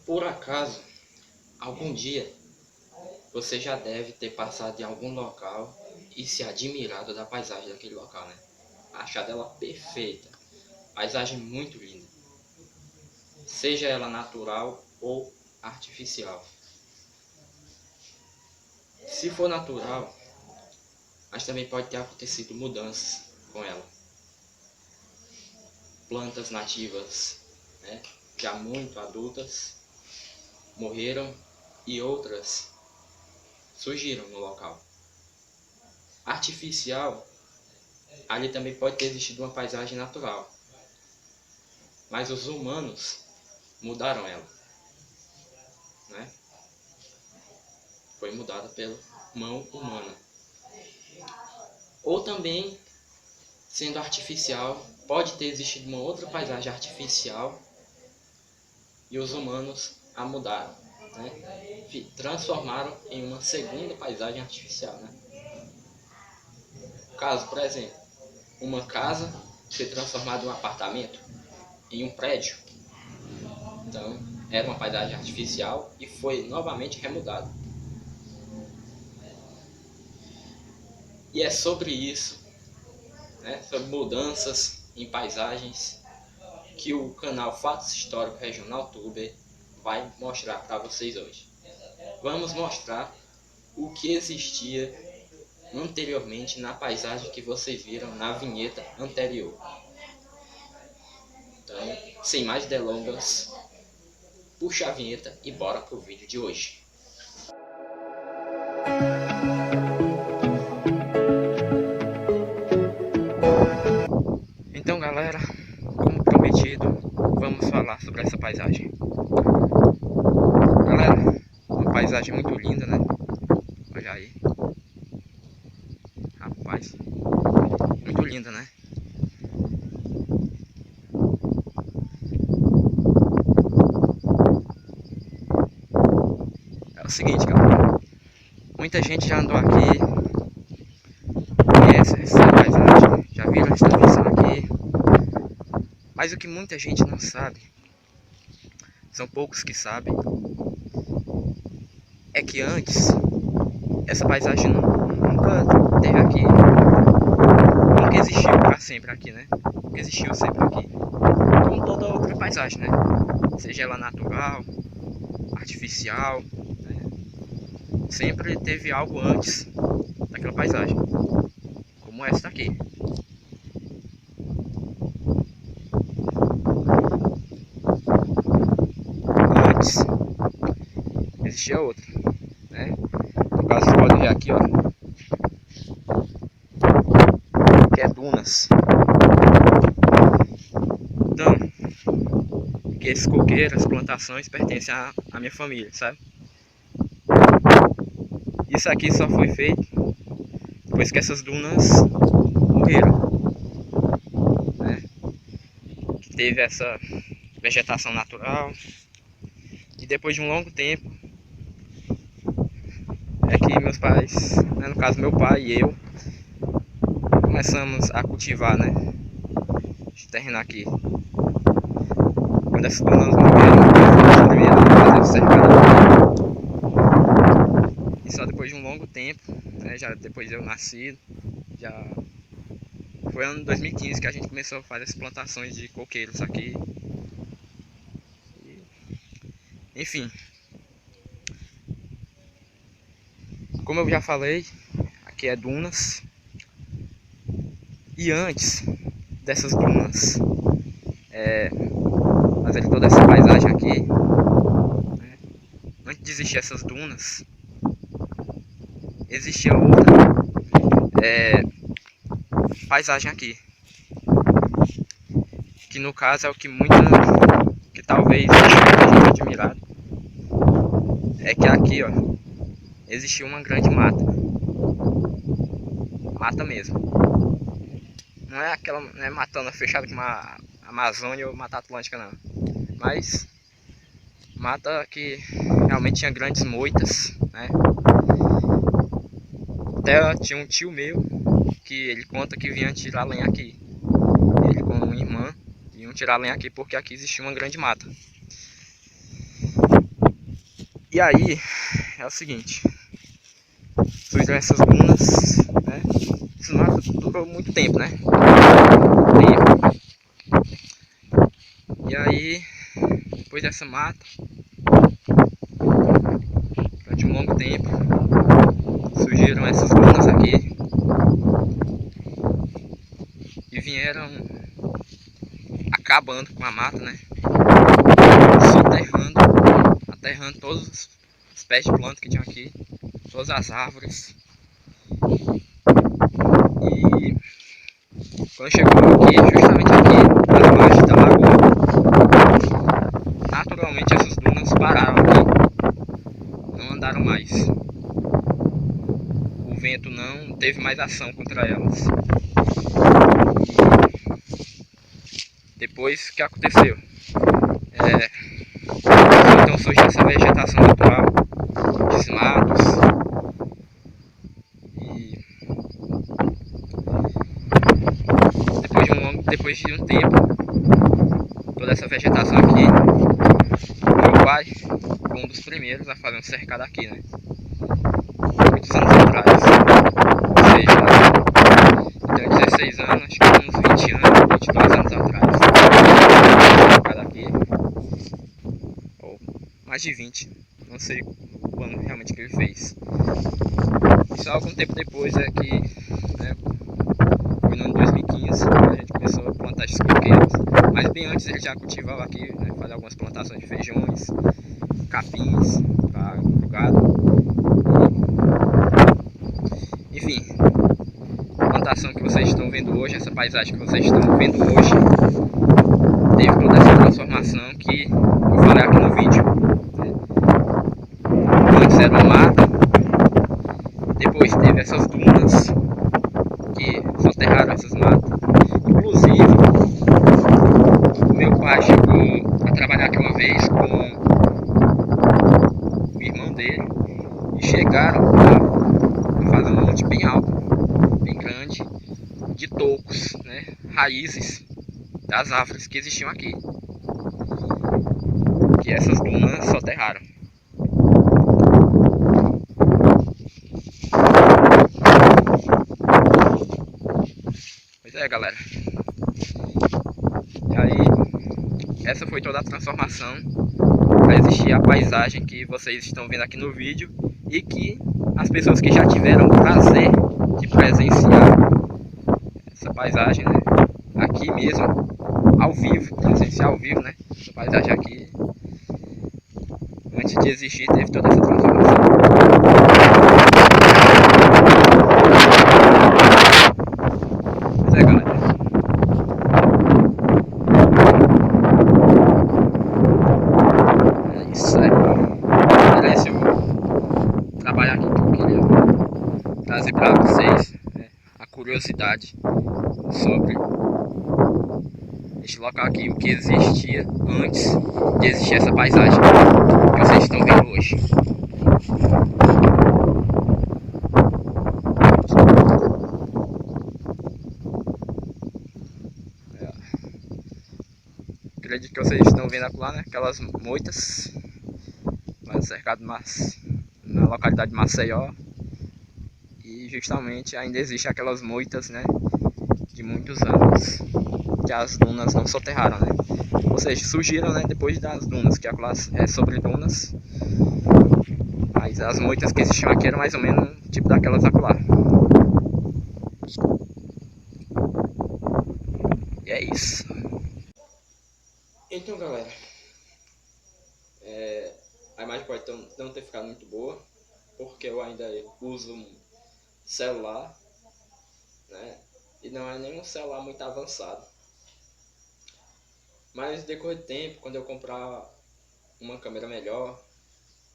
Por acaso, algum dia, você já deve ter passado em algum local e se admirado da paisagem daquele local, né? Achado ela perfeita, paisagem muito linda, seja ela natural ou artificial. Se for natural, mas também pode ter acontecido mudanças com ela. Plantas nativas, né, já muito adultas, morreram e outras surgiram no local. Artificial, ali também pode ter existido uma paisagem natural, mas os humanos mudaram ela, né? Foi mudada pela mão humana. Ou também, sendo artificial, pode ter existido uma outra paisagem artificial e os humanos a mudaram, né? Transformaram em uma segunda paisagem artificial, né? Caso, por exemplo, uma casa ser transformada em um apartamento, em um prédio. Então, era uma paisagem artificial e foi novamente remudada. E é sobre isso, né, sobre mudanças em paisagens, que o canal Fatos Históricos Regional Tuber vai mostrar para vocês hoje. Vamos mostrar o que existia anteriormente na paisagem que vocês viram na vinheta anterior. Então, sem mais delongas, puxa a vinheta e bora pro vídeo de hoje. Então, galera, como prometido, vamos falar sobre essa paisagem. Galera, uma paisagem muito linda, né? Olha aí. Rapaz, muito linda, né? É o seguinte, galera. Muita gente já andou aqui, conhece essa paisagem, já viram essa visão aqui. Mas o que muita gente não sabe, são poucos que sabem, é que antes essa paisagem nunca teve aqui, nunca existiu para sempre aqui, né? Nunca existiu sempre aqui, como toda outra paisagem, né? Seja ela natural, artificial, né? Sempre teve algo antes daquela paisagem, como essa aqui. Antes existia outra, né? No caso, vocês podem ver aqui, ó, que é dunas. Então, que esses coqueiros, as plantações pertencem à minha família, sabe? Isso aqui só foi feito depois que essas dunas morreram, né? Que teve essa vegetação natural e depois de um longo tempo é que meus pais, né, no caso meu pai e eu, começamos a cultivar, né, esse terreno aqui. Quando essas dunas morreram, fazer o cercado. E só depois de um longo tempo, né, já depois de eu nascido, já foi ano 2015 que a gente começou a fazer as plantações de coqueiros aqui. Enfim, como eu já falei, aqui é dunas. E antes dessas dunas, fazer toda essa paisagem aqui, né? Antes de existir essas dunas, existia outra paisagem aqui, que no caso é o que que talvez muita gente admirado, é que aqui, ó, existia uma grande mata mesmo. Não é aquela, não é matando fechada como a Amazônia ou Mata Atlântica, não, mas mata que realmente tinha grandes moitas, né? Até tinha um tio meu que ele conta que vinha tirar lenha aqui. Ele com uma irmã vinham tirar lenha aqui porque aqui existia uma grande mata. E aí é o seguinte, surgiram essas dunas, né? Isso não durou muito tempo, né? E aí, depois dessa mata, durante um longo tempo, surgiram essas dunas aqui e vieram acabando com a mata, né? Aterrando todos os pés de planta que tinham aqui, todas as árvores. E quando chegou aqui, justamente aqui, na margem da lagoa, naturalmente essas dunas pararam aqui, não andaram mais. O vento não teve mais ação contra elas. E depois, o que aconteceu? Então surgiu essa vegetação natural, desmatos. E depois de um tempo, toda essa vegetação aqui, meu pai foi um dos primeiros a fazer um cercado aqui, né? Muitos anos atrás. Ou seja, tenho 16 anos, acho que uns 20 anos, 22 anos atrás. Cercado aqui. Ou mais de 20. Não sei o ano realmente que ele fez. E só algum tempo depois é que, né, foi no ano 2015, a gente começou a plantar esses coqueiros. Mas bem antes ele já cultivava aqui, né, fazer algumas plantações de feijões, capins para o gado. Enfim, a plantação que vocês estão vendo hoje, essa paisagem que vocês estão vendo hoje, teve toda essa transformação que eu falei aqui no vídeo, né? Antes era uma mata, depois teve essas dunas que soterraram essas matas. Inclusive, o meu pai chegou a trabalhar aqui uma vez com o irmão dele e chegaram a fazer um monte bem alto, bem grande, de tocos, né, raízes das árvores que existiam aqui, que essas dunas soterraram. Pois é, galera. E aí, essa foi toda a transformação para existir a paisagem que vocês estão vendo aqui no vídeo e que as pessoas que já tiveram o prazer de presenciar essa paisagem, né, aqui mesmo, ao vivo, presenciar ao vivo, né, essa paisagem aqui, antes de existir, teve toda essa transformação. Pois é, galera. É isso aí. Era esse o trabalho aqui que eu queria trazer para vocês, né, a curiosidade sobre este local aqui, o que existia antes de existir essa paisagem que vocês estão vendo hoje. Acredito que vocês estão vendo lá, né, aquelas moitas lá no cercado na localidade de Maceió. E justamente ainda existem aquelas moitas, né, de muitos anos que as dunas não soterraram, né? Ou seja, surgiram, né, depois das dunas, que é sobre dunas. Aí Mas as moitas que existiam aqui eram mais ou menos tipo daquelas acolá. E é isso. Então, galera, a imagem pode não ter ficado muito boa, porque eu ainda uso um celular, né? E não é nenhum celular muito avançado. Mas no decorrer do tempo, quando eu comprar uma câmera melhor,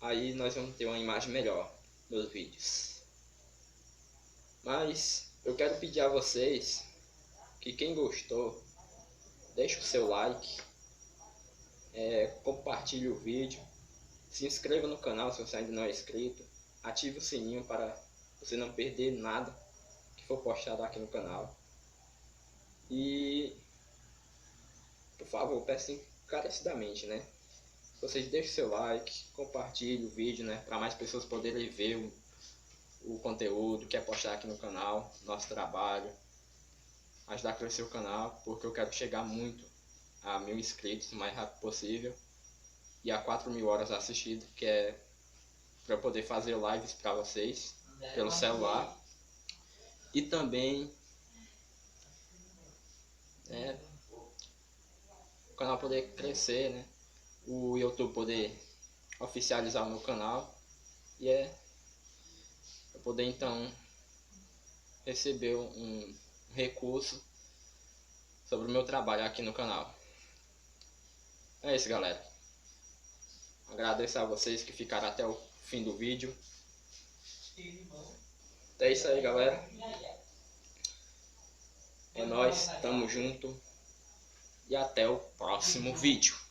aí nós vamos ter uma imagem melhor nos vídeos. Mas eu quero pedir a vocês que quem gostou, deixe o seu like, compartilhe o vídeo, se inscreva no canal se você ainda não é inscrito, ative o sininho para você não perder nada que for postado aqui no canal. E, por favor, peço encarecidamente, né? Vocês deixem seu like, compartilhem o vídeo, né? Para mais pessoas poderem ver o conteúdo que é postado aqui no canal, nosso trabalho, ajudar a crescer o canal, porque eu quero chegar muito a 1000 inscritos o mais rápido possível e a 4000 horas assistidas, que é para eu poder fazer lives para vocês pelo celular e também o canal poder crescer, né? O YouTube poder oficializar o meu canal e eu poder então receber um recurso sobre o meu trabalho aqui no canal. É isso, galera. Agradeço a vocês que ficaram até o fim do vídeo. É isso aí, galera. É nóis, tamo junto e até o próximo vídeo.